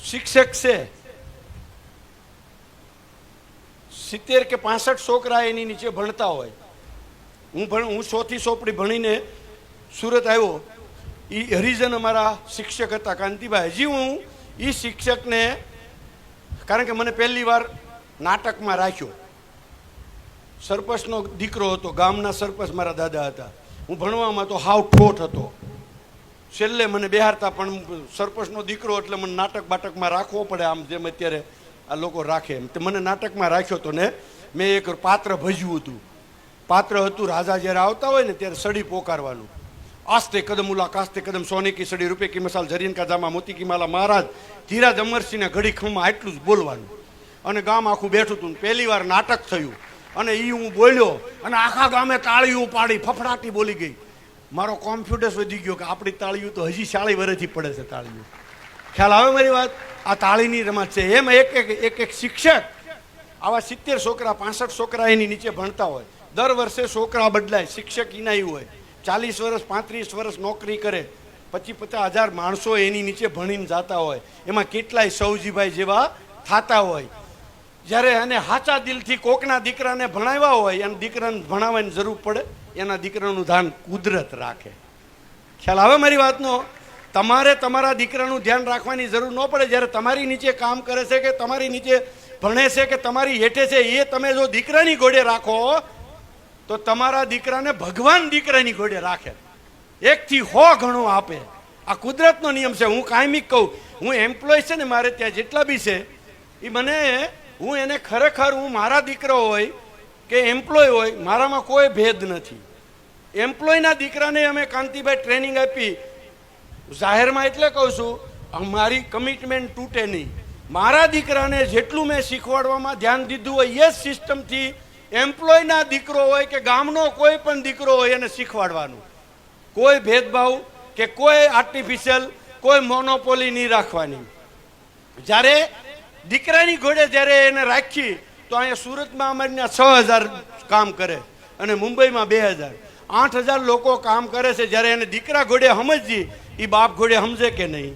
શિક્ષક છે, 70 કે 65 છોકરા એની નીચે ભણતા હોય. હું 100 થી ચોપડી ભણીને સુરત આવ્યો. એ હરિજન અમારા શિક્ષક હતા કાંતિભાઈ. હજી હું એ શિક્ષકને, કારણ કે મને પહેલી વાર નાટકમાં રાખ્યો. સરપંચનો દીકરો હતો, ગામના સરપંચ મારા દાદા હતા. હું ભણવામાં તો હાવ ઠોઠ હતો. છેલ્લે મને બેહારતા, પણ સરપંચનો દીકરો એટલે મને નાટક બાટકમાં રાખવો પડે, આમ જેમ અત્યારે આ લોકો રાખે એમ. તે મને નાટકમાં રાખ્યો હતો ને મેં એક પાત્ર ભજ્યું હતું. પાત્ર હતું, રાજા જ્યારે આવતા હોય ને ત્યારે સડી પોકારવાનું. આસ્તે કદમ ઉલા કાસ્તે કદમ સોને કી સડી રૂપે કી મસાલ જરીન કા જામા મોતી કી માલા મહારાજ ધીરાજ અમરસિંહને ઘડી ખમા, એટલું જ બોલવાનું. અને ગામ આખું બેઠું હતું. પહેલી વાર નાટક થયું અને એ હું બોલ્યો અને આખા ગામે તાળીઓ પાડી, ફફડાટી બોલી ગઈ. મારો કોન્ફિડન્સ વધી ગયો કે આપણી તાળીઓ તો હજી 40 વર્ષથી પડે છે તાળીઓ. ખ્યાલ આવે મારી વાત? આ તાળીની રમત છે. એમ એક શિક્ષક આવા 70 છોકરા 65 છોકરા એની નીચે ભણતા હોય. દર વર્ષે છોકરા બદલાય. શિક્ષક ઇનાઈ હોય, 40 વર્ષ 35 વર્ષ નોકરી કરે, 25-50 હજાર માણસો એની નીચે ભણીને જતા હોય. એમાં કેટલાય સૌજીભાઈ જેવા થતા હોય. જ્યારે એને સાચા દિલથી કોકના દીકરાને ભણાવ્યા હોય, અને દીકરાને ભણાવવાની જરૂર પડે, એના દીકરાનું ધ્યાન કુદરત રાખે. ખ્યાલ આવે મારી વાતનો? તમારે તમારા દીકરાનું ધ્યાન રાખવાની જરૂર ન પડે. જ્યારે તમારી નીચે કામ કરે છે કે તમારી નીચે ભણે છે કે તમારી હેઠે છે, એ તમે જો દીકરાની ઘોડે રાખો તો તમારા દીકરાને ભગવાન દીકરાની ઘોડે રાખે, 1 થી 100 ગણો આપે. આ કુદરતનો નિયમ છે. હું કાયમિક કહું, હું એમ્પ્લોય છે ને મારે ત્યાં જેટલા બી છે એ મને, હું એને ખરેખર, હું મારા દીકરો હોય કે એમ્પ્લોય હોય, મારામાં કોઈ ભેદ નથી. એમ્પ્લોયના દીકરાને અમે કાંતિભાઈ ટ્રેનિંગ આપી જાહેરમાં, એટલે કહું છું મારી કમિટમેન્ટ તૂટે નહીં. મારા દીકરાને જેટલું મેં શીખવાડવામાં ધ્યાન દીધું હોય એ જ સિસ્ટમથી એમ્પ્લોયના દીકરો હોય કે ગામનો કોઈ પણ દીકરો હોય એને શીખવાડવાનું. કોઈ ભેદભાવ કે કોઈ આર્ટિફિશિયલ, કોઈ મોનોપોલી નહીં રાખવાની. જ્યારે દીકરાની ઘોડે જ્યારે એને રાખી તો અહીંયા સુરતમાં અમારી 6000 કામ કરે અને મુંબઈમાં 2000, 8000 લોકો કામ કરે છે. જ્યારે એને દીકરા ઘોડે સમજી, એ બાપ ઘોડે સમજે કે નહીં?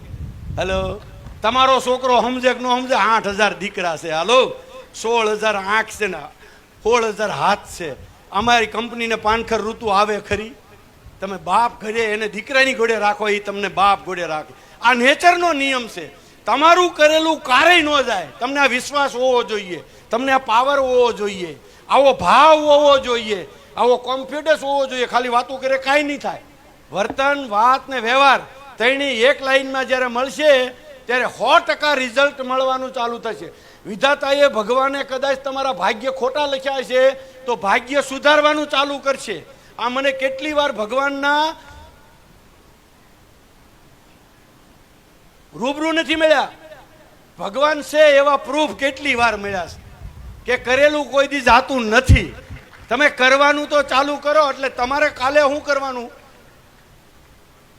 હલો, તમારો છોકરો સમજે કે ન સમજે? 8000 દીકરા છે, હાલો, 16000 આંખ છે ને 16000 હાથ છે. અમારી કંપનીને પાનખર ઋતુ આવે ખરી? તમે બાપ ઘડે એને દીકરાની ઘોડે રાખો, એ તમને બાપ ઘોડે રાખે. આ નેચરનો નિયમ છે. તમારું કરેલું કારેય ન જાય. તમને આ વિશ્વાસ હોવો જોઈએ, તમને આ પાવર હોવો જોઈએ, આવો ભાવ હોવો જોઈએ, આવો કોન્ફિડન્સ હોવો જોઈએ. ખાલી વાતો કરે કાંઈ નહીં થાય. વર્તન, વાત ને વ્યવહાર ત્રણેય એક લાઈનમાં જ્યારે મળશે ત્યારે 100% રિઝલ્ટ મળવાનું ચાલુ થશે. વિધાતાએ, ભગવાને કદાચ તમારા ભાગ્ય ખોટા લખ્યા છે તો ભાગ્ય સુધારવાનું ચાલુ કરશે. આ મને કેટલી વાર ભગવાનના રૂબરૂ નથી મળ્યા, ભગવાન છે એવા પ્રૂફ કેટલી વાર મળ્યા છે કે કરેલું કોઈ દી જાતું નથી. તમે કરવાનું તો ચાલુ કરો. એટલે તમારે કાલે શું કરવાનું?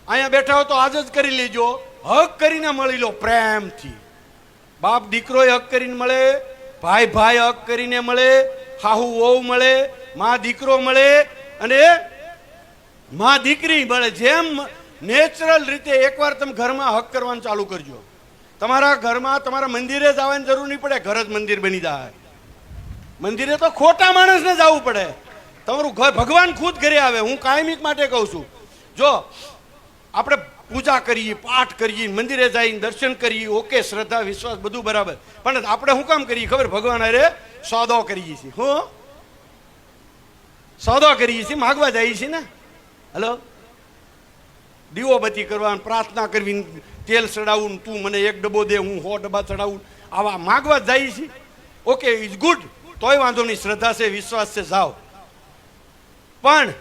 અહીંયા બેઠા હો તો આજ જ કરી લેજો. હક કરીને મળી લો, પ્રેમથી. બાપ દીકરોય હક કરીને મળે, ભાઈ ભાઈ હક કરીને મળે, હાહુ વહુ મળે, માં દીકરો મળે અને માં દીકરી મળે. જેમ નેચરલ રીતે એકવાર તમે ઘરમાં હક કરવાનું ચાલુ કરજો. તમારા ઘરમાં તમારા મંદિરે જવાની જરૂર નહીં પડે, ઘર જ મંદિર બની જાય. મંદિરે તો ખોટા માણસને જવું પડે. તમારું ઘર, ભગવાન ખુદ ઘરે આવે. હું કાયમિક માટે કહું છું, જો આપણે પૂજા કરીએ, પાઠ કરીએ, મંદિરે જઈને દર્શન કરીએ, ઓકે, શ્રદ્ધા વિશ્વાસ બધું બરાબર, પણ આપણે શું કામ કરીએ ખબર? ભગવાન અરે સોદો કરીએ છીએ. હું સોદો કરીએ છીએ, માગવા જઈએ છીએ ને. હલો, દીવો બત્તી કરવા, પ્રાર્થના કરવી, તેલ ચડાવવું, તું મને 1 ડબ્બો દે, હું 100 ડબ્બા ચડાવું, આવા માગવા જ જઈએ છીએ. ઓકે, ઇઝ ગુડ, તોય વાંધો નહીં, શ્રદ્ધા છે, વિશ્વાસ છે, જાઓ. પણ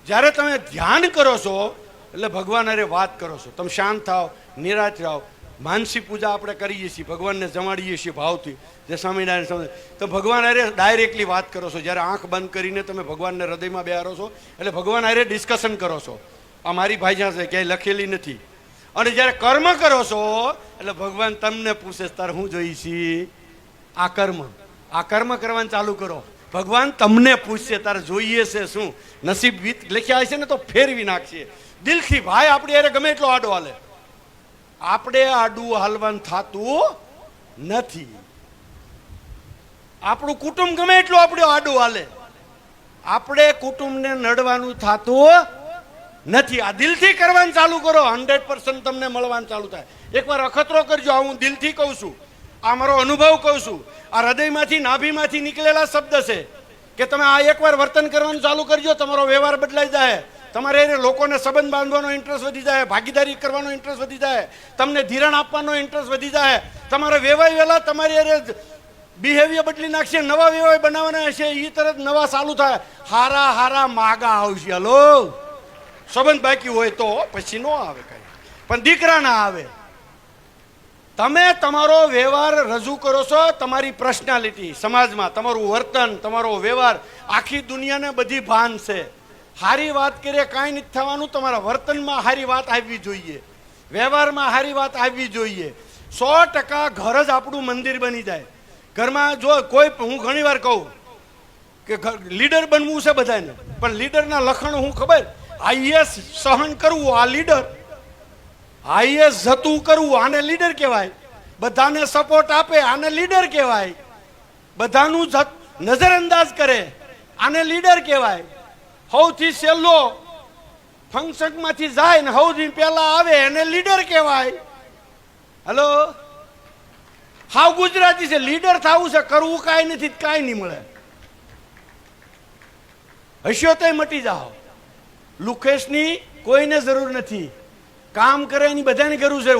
જ્યારે તમે ધ્યાન કરો છો એટલે ભગવાન અરે વાત કરો છો, તમે શાંત થાવ, નિરાશ રહો. માનસી પૂજા આપણે કરીએ છીએ, ભગવાનને જમાડીએ છીએ ભાવથી, જે સ્વામિનારાયણ સમજે, તો ભગવાન અરે ડાયરેક્ટલી વાત કરો છો. જ્યારે આંખ બંધ કરીને તમે ભગવાનને હૃદયમાં બેહારો છો એટલે ભગવાન અરે ડિસ્કશન કરો છો. આ મારી ભાષા છે, ક્યાંય લખેલી નથી. અને જ્યારે કર્મ કરો છો એટલે ભગવાન તમને પૂછે, તારે હું જોઈ છી? આ કર્મ કરવાનું ચાલુ કરો. ભગવાન તમને પૂછશે, તારે જોઈએ છે શું? નસીબ લખ્યા હશે ને તો ફેરવી નાખશે. દિલથી ભાઈ આપણી યારે ગમે એટલો આડો હાલે, આપણે આડું હાલવાનું થતું નથી. આપણું કુટુંબ ગમે એટલું આપણે આડું હાલે, આપણે કુટુંબને નડવાનું થતું નથી. આ દિલથી કરવાનું ચાલુ કરો, 100% તમને મળવાનું ચાલુ થાય. એકવાર અખતરો કરજો. આ હું દિલથી કહું છું, આ મારો અનુભવ કહું છું, આ હૃદયમાંથી નાભીમાંથી નીકળેલા શબ્દ છે કે તમે આ એકવાર વર્તન કરવાનું ચાલુ કરજો, તમારો વ્યવહાર બદલાઈ જાય. તમારે લોકોને સંબંધ બાંધવાનો ઇન્ટરેસ્ટ વધી જાય, ભાગીદારી કરવાનો ઇન્ટરેસ્ટ વધી જાય, તમને ધિરાણ આપવાનો ઇન્ટરેસ્ટ વધી જાય. તમારે વેવાય વેલા તમારી બિહેવિયર બદલી નાખશે, નવા વેવાય બનાવવાના હશે, એ તરત નવા ચાલુ થાય. હારા હારા માગા આવશે. હલો, સંબંધ બાકી હોય તો પછી નો આવે કઈ, પણ દીકરા ના આવે. તમે તમારો વ્યવહાર રજૂ કરો છો, તમારી પર્સનાલિટી સમાજમાં, તમારું વર્તન, તમારો વ્યવહાર આખી દુનિયાને બધી ભાન છે. સારી વાત કરીએ કાંઈ નથી થવાનું. તમારા વર્તનમાં સારી વાત આવવી જોઈએ, વ્યવહારમાં સારી વાત આવવી જોઈએ. 100% ઘર જ આપણું મંદિર બની જાય. ઘરમાં જો કોઈ, હું ઘણી વાર કહું કે લીડર બનવું છે બધાને, પણ લીડરના લક્ષણ હું ખબર, આઈએસ સહન કરવું આ લીડર, આઈએસ જતું કરવું આને લીડર કહેવાય, બધાને સપોર્ટ આપે આને લીડર કહેવાય, બધાનું નજરઅંદાજ કરે આને લીડર કહેવાય. સૌથી સહેલો ફંક્શનમાંથી જાય ને સૌથી પહેલા આવે એને લીડર કહેવાય. હલો, હાવ ગુજરાતી છે. લીડર થવું છે, કરવું કાંઈ નથી, કાંઈ નહીં મળે. હસ્યો તોય મટી જાઓ. લુકેશની કોઈને જરૂર નથી, કામ કરે એની બધાની જરૂર છે.